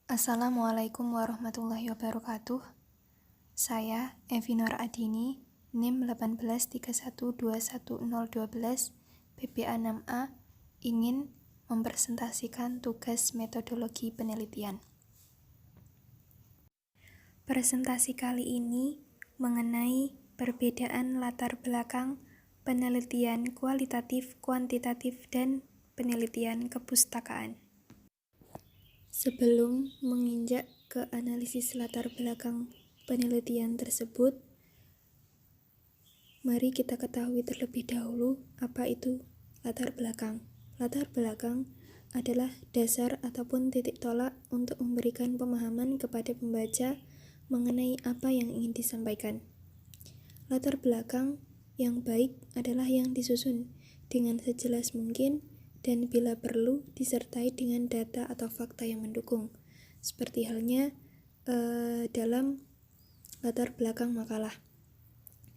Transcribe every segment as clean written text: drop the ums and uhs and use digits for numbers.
Assalamualaikum warahmatullahi wabarakatuh. Saya Evi Nur Adini, NIM 183121012, BPA 6A, ingin mempresentasikan tugas metodologi penelitian. Presentasi kali ini mengenai perbedaan latar belakang penelitian kualitatif, kuantitatif, dan penelitian kepustakaan. Sebelum menginjak ke analisis latar belakang penelitian tersebut, mari kita ketahui terlebih dahulu apa itu latar belakang. Latar belakang adalah dasar ataupun titik tolak untuk memberikan pemahaman kepada pembaca mengenai apa yang ingin disampaikan. Latar belakang yang baik adalah yang disusun dengan sejelas mungkin dan bila perlu disertai dengan data atau fakta yang mendukung, seperti halnya dalam latar belakang makalah.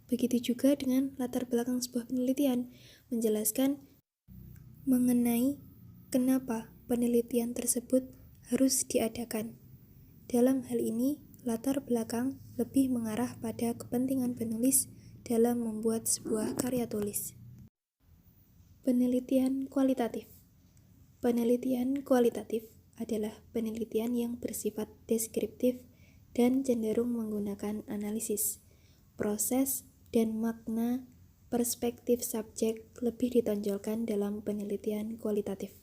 Begitu juga dengan latar belakang sebuah penelitian, menjelaskan mengenai kenapa penelitian tersebut harus diadakan. Dalam hal ini, latar belakang lebih mengarah pada kepentingan penulis dalam membuat sebuah karya tulis. Penelitian kualitatif. Penelitian kualitatif adalah penelitian yang bersifat deskriptif dan cenderung menggunakan analisis, proses, dan makna perspektif subjek lebih ditonjolkan dalam penelitian kualitatif.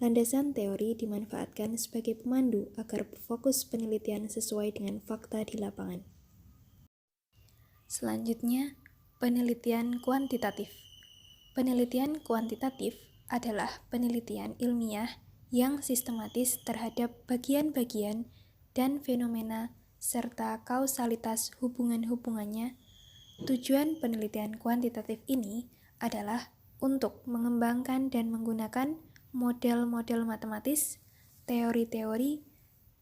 Landasan teori dimanfaatkan sebagai pemandu agar fokus penelitian sesuai dengan fakta di lapangan. Selanjutnya, penelitian kuantitatif. Penelitian kuantitatif adalah penelitian ilmiah yang sistematis terhadap bagian-bagian dan fenomena serta kausalitas hubungan-hubungannya. Tujuan penelitian kuantitatif ini adalah untuk mengembangkan dan menggunakan model-model matematis, teori-teori,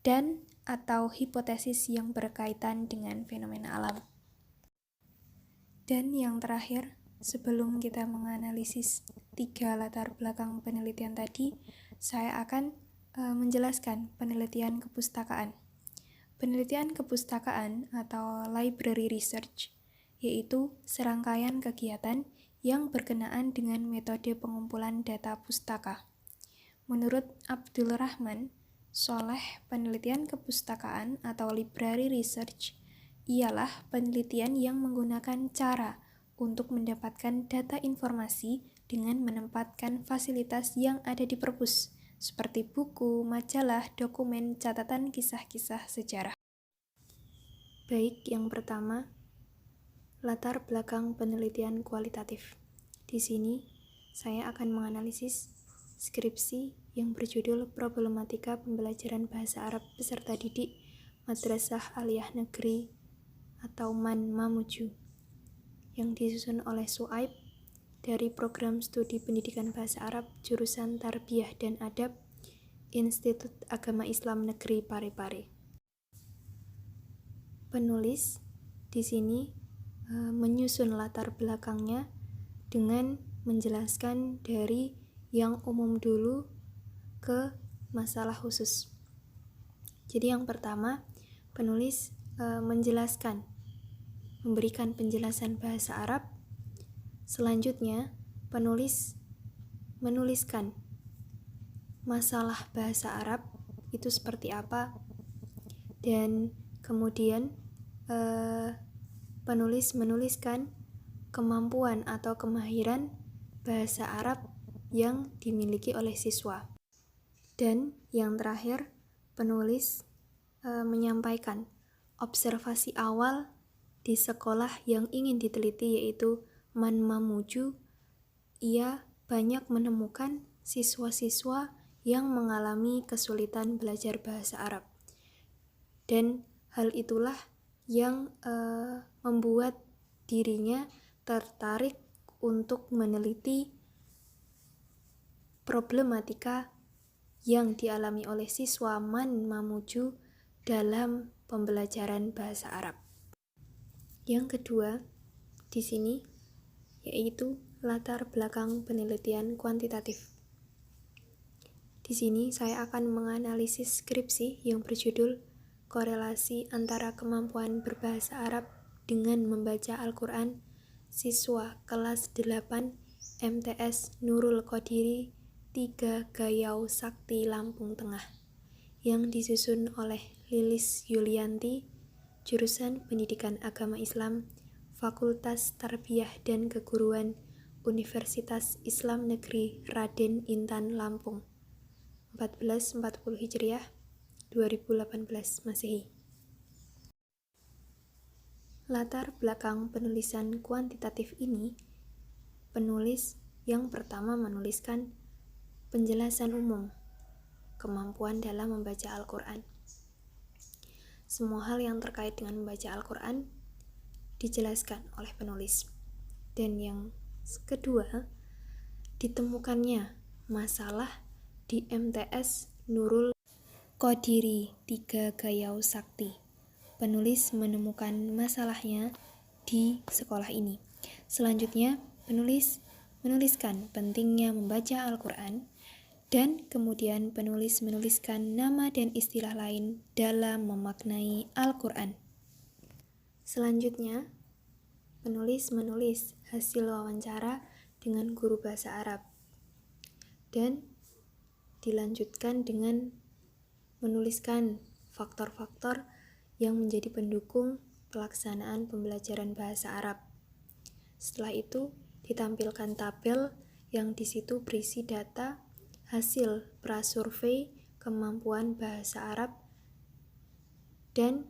dan atau hipotesis yang berkaitan dengan fenomena alam. Dan yang terakhir, sebelum kita menganalisis 3 latar belakang penelitian tadi, saya akan menjelaskan penelitian kepustakaan. Penelitian kepustakaan atau library research yaitu serangkaian kegiatan yang berkenaan dengan metode pengumpulan data pustaka. Menurut Abdul Rahman Soleh, penelitian kepustakaan atau library research ialah penelitian yang menggunakan cara untuk mendapatkan data informasi dengan menempatkan fasilitas yang ada di perpus, seperti buku, majalah, dokumen, catatan kisah-kisah sejarah. Baik, yang pertama, latar belakang penelitian kualitatif. Di sini, saya akan menganalisis skripsi yang berjudul Problematika Pembelajaran Bahasa Arab Peserta Didik Madrasah Aliyah Negeri atau MAN Mamuju yang disusun oleh Suaib dari Program Studi Pendidikan Bahasa Arab jurusan Tarbiyah dan Adab Institut Agama Islam Negeri Parepare. Penulis di sini menyusun latar belakangnya dengan menjelaskan dari yang umum dulu ke masalah khusus. Jadi yang pertama, penulis menjelaskan, memberikan penjelasan bahasa Arab. Selanjutnya, penulis menuliskan masalah bahasa Arab itu seperti apa, dan kemudian penulis menuliskan kemampuan atau kemahiran bahasa Arab yang dimiliki oleh siswa. Dan yang terakhir, penulis menyampaikan observasi awal di sekolah yang ingin diteliti, yaitu MAN Mamuju. Ia banyak menemukan siswa-siswa yang mengalami kesulitan belajar bahasa Arab. Dan hal itulah yang membuat dirinya tertarik untuk meneliti problematika yang dialami oleh siswa MAN Mamuju dalam pembelajaran bahasa Arab. Yang kedua, di sini yaitu latar belakang penelitian kuantitatif. Di sini saya akan menganalisis skripsi yang berjudul Korelasi antara kemampuan berbahasa Arab dengan membaca Al-Quran siswa kelas 8 MTS Nurul Qodiri 3 Gayau Sakti Lampung Tengah yang disusun oleh Lilis Yulianti, jurusan Pendidikan Agama Islam, Fakultas Tarbiyah dan Keguruan, Universitas Islam Negeri Raden Intan Lampung, 1440 Hijriah, 2018 Masehi. Latar belakang penulisan kuantitatif ini, penulis yang pertama menuliskan penjelasan umum, kemampuan dalam membaca Al-Quran. Semua hal yang terkait dengan membaca Al-Quran dijelaskan oleh penulis. Dan yang kedua, ditemukannya masalah di MTS Nurul Qodiri 3 Gayau Sakti. Penulis menemukan masalahnya di sekolah ini. Selanjutnya, penulis menuliskan pentingnya membaca Al-Quran, dan kemudian penulis menuliskan nama dan istilah lain dalam memaknai Al-Quran. Selanjutnya, penulis menulis hasil wawancara dengan guru bahasa Arab, dan dilanjutkan dengan menuliskan faktor-faktor yang menjadi pendukung pelaksanaan pembelajaran bahasa Arab. Setelah itu, ditampilkan tabel yang di situ berisi data hasil prasurvei kemampuan bahasa Arab, dan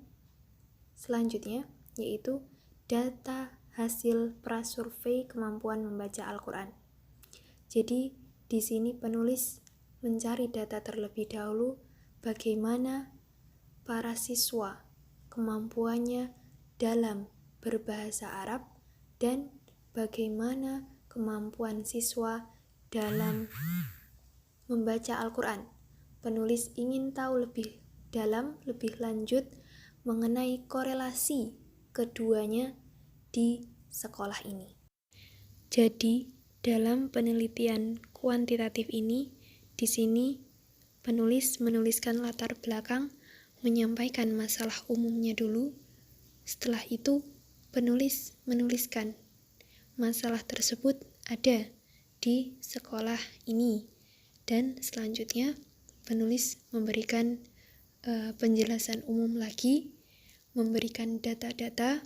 selanjutnya yaitu data hasil prasurvei kemampuan membaca Al-Quran. Jadi di sini penulis mencari data terlebih dahulu bagaimana para siswa kemampuannya dalam berbahasa Arab dan bagaimana kemampuan siswa dalam membaca Al-Quran. Penulis ingin tahu lebih dalam, lebih lanjut mengenai korelasi keduanya di sekolah ini. Jadi, dalam penelitian kuantitatif ini, di sini penulis menuliskan latar belakang, menyampaikan masalah umumnya dulu. Setelah itu, penulis menuliskan masalah tersebut ada di sekolah ini. Dan selanjutnya penulis memberikan penjelasan umum lagi, memberikan data-data,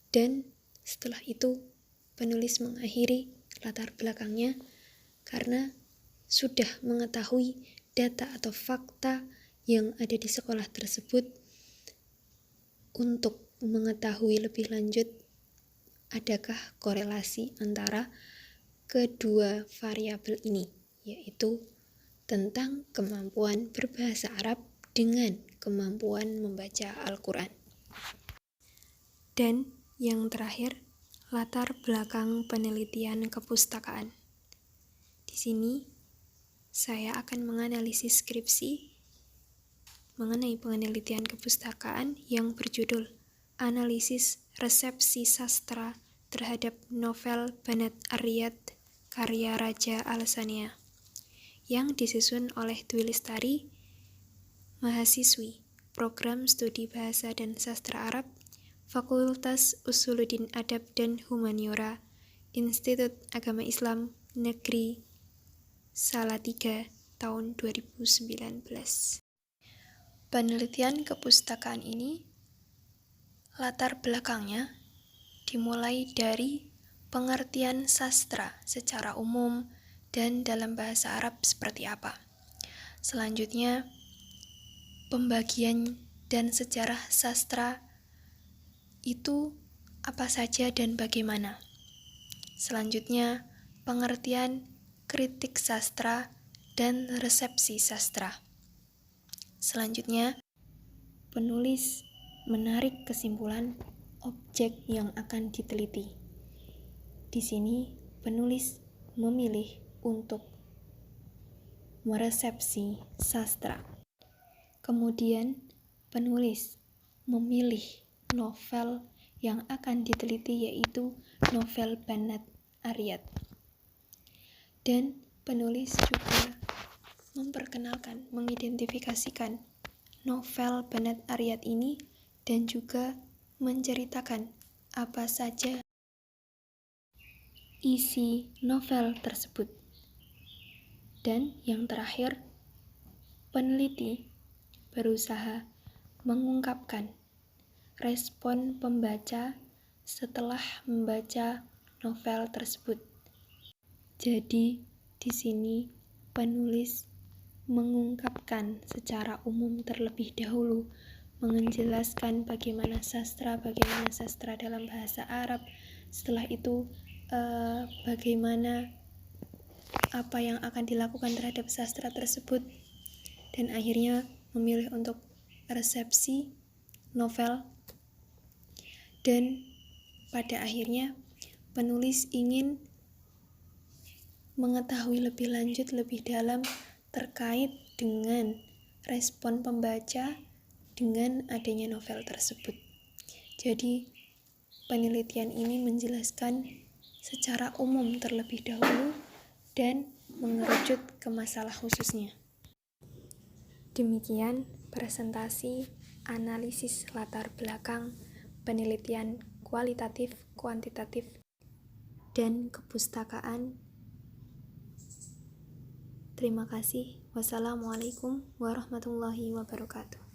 dan setelah itu penulis mengakhiri latar belakangnya karena sudah mengetahui data atau fakta yang ada di sekolah tersebut. Untuk mengetahui lebih lanjut adakah korelasi antara kedua variabel ini, yaitu tentang kemampuan berbahasa Arab dengan kemampuan membaca Al-Quran. Dan yang terakhir, latar belakang penelitian kepustakaan. Di sini saya akan menganalisis skripsi mengenai penelitian kepustakaan yang berjudul Analisis Resepsi Sastra terhadap Novel Banat Ar-Riyad karya Raja Al-Sania yang disusun oleh Dwi Lestari, mahasiswi Program Studi Bahasa dan Sastra Arab, Fakultas Usuluddin Adab dan Humaniora, Institut Agama Islam Negeri Salatiga tahun 2019. Penelitian kepustakaan ini latar belakangnya dimulai dari pengertian sastra secara umum dan dalam bahasa Arab seperti apa. Selanjutnya, pembagian dan sejarah sastra itu apa saja dan bagaimana. Selanjutnya, pengertian kritik sastra dan resepsi sastra. Selanjutnya, penulis menarik kesimpulan objek yang akan diteliti. Di sini, penulis memilih untuk meresepsi sastra. Kemudian, penulis memilih novel yang akan diteliti, yaitu novel Banat Ar-Riyad. Dan Penulis juga memperkenalkan, mengidentifikasikan novel Bennett Aryat ini dan juga menceritakan apa saja isi novel tersebut. Dan yang terakhir, peneliti berusaha mengungkapkan respon pembaca setelah membaca novel tersebut. Jadi, di sini penulis mengungkapkan secara umum terlebih dahulu, menjelaskan bagaimana sastra dalam bahasa Arab. Setelah itu, bagaimana apa yang akan dilakukan terhadap sastra tersebut, dan akhirnya memilih untuk resepsi novel. Dan pada akhirnya penulis ingin mengetahui lebih lanjut, lebih dalam terkait dengan respon pembaca dengan adanya novel tersebut. Jadi penelitian ini menjelaskan secara umum terlebih dahulu dan mengerucut ke masalah khususnya. Demikian presentasi analisis latar belakang penelitian kualitatif, kuantitatif, dan kepustakaan. Terima kasih. Wassalamualaikum warahmatullahi wabarakatuh.